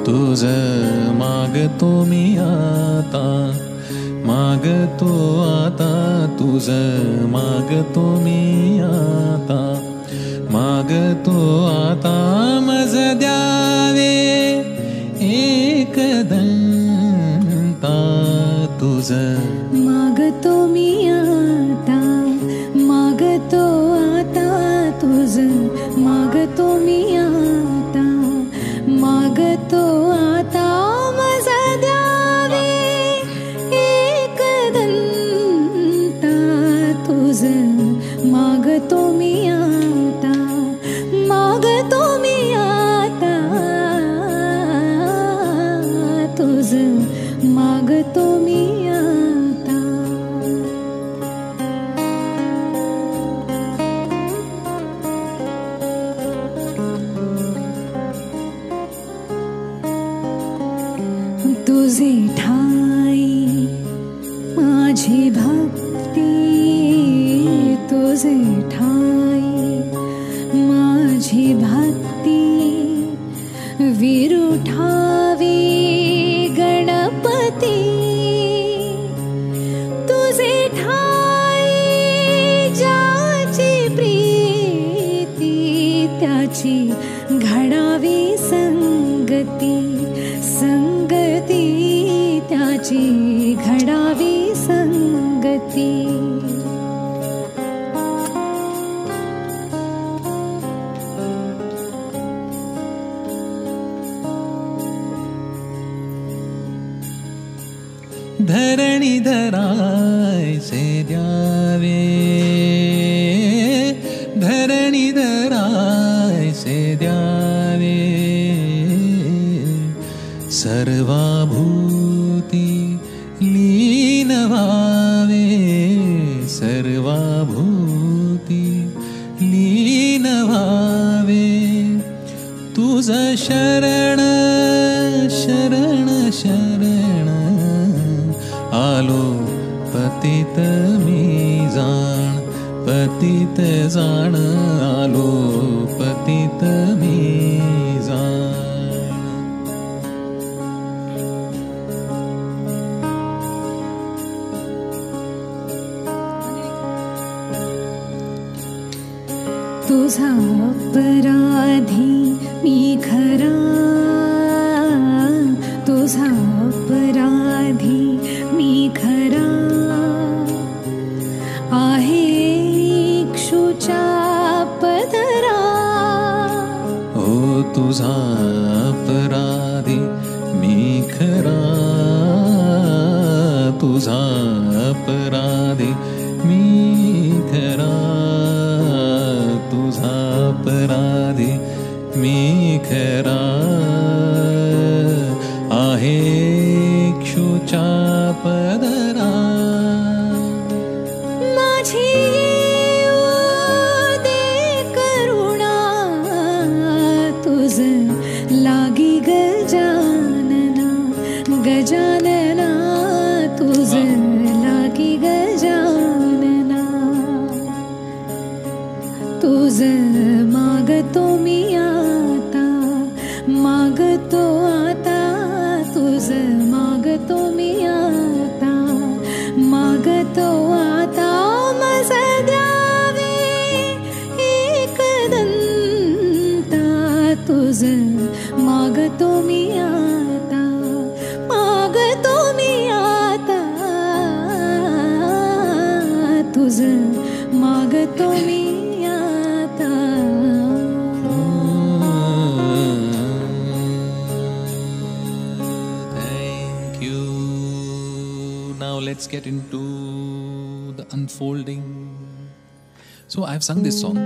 तुझ मागतो मी आता, मागतो आता, तुझ मागतो मी आता, मागतो आता, मज द्यावे एकदंता, तुझ मागतो मी आता, मागतो आता, तुझ मागतो मी आता, मागतो आता, मज द्यावे एकदंता, तुझ मागतो मी आता, मागतो मी आता, तुझ मागतो मी आता. तुझे ठाई माझी भक्ती, तुझे ठाई माझी भक्ती, विरुठावी गणपती, तुझे ठाई ज्याची प्रीती, त्याची घडावी संगती, संगती, त्याची घडावी संगती. धरणी धरायचे द्यावे, धरणी धरायचे द्यावे, सर्वाभूती लीन व्हावे, सर्वाभूती लीन व्हावे, तुझ शरण शरण शरण आलो पतित मी जाण, पतित जाण, आलो पतित मी जाण. तुझा अपराधी मी खरा, तुझा अपराधी मी खरा, आहे इक्षुच्या पदरा, हो तुझा अपराधी मी खरा, तुझा अपराधी मी खरा, तुझा अपराधी मी खरा, आहे इक्षुच्या पदरा. माझी येऊ दे करुणा, तुझ लागी गजानना, गजानना, तुझ लागी गजानना, तुझ मागतो मी आता, मागतो आता, तुझ मागतो मी आता, मागतो आता, मज द्यावे एकदंता, तुझ मागतो मी आता, मागतो मी आता, तुझ मागतो मी आता. Thank you. Now let's get into the unfolding. So I've sung this song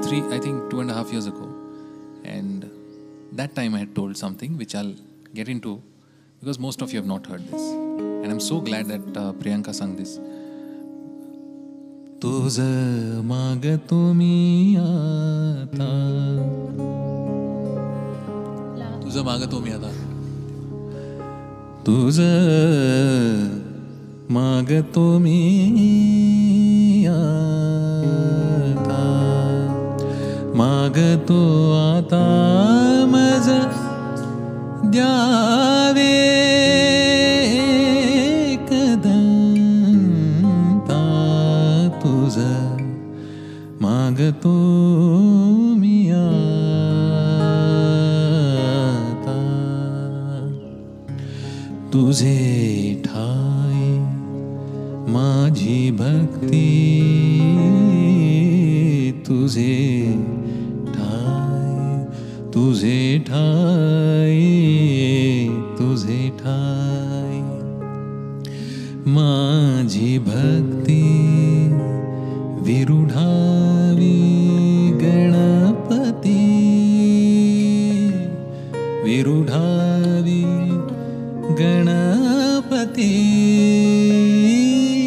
2.5 years ago, and that time I had told something which I'll get into because most of you have not heard this, and I'm so glad that Priyanka sung this. तुझ मागतो मी आता, तुझ मागतो मी आता, तुझ मागतो मी आता, मागतो आता, मज द्यावे एकदंता तुझ मागतो मी आता. तुझे ठाई माझी भक्ती, तुझे ठाई, तुझे ठाई, तुझे ठाई माझी भक्ती.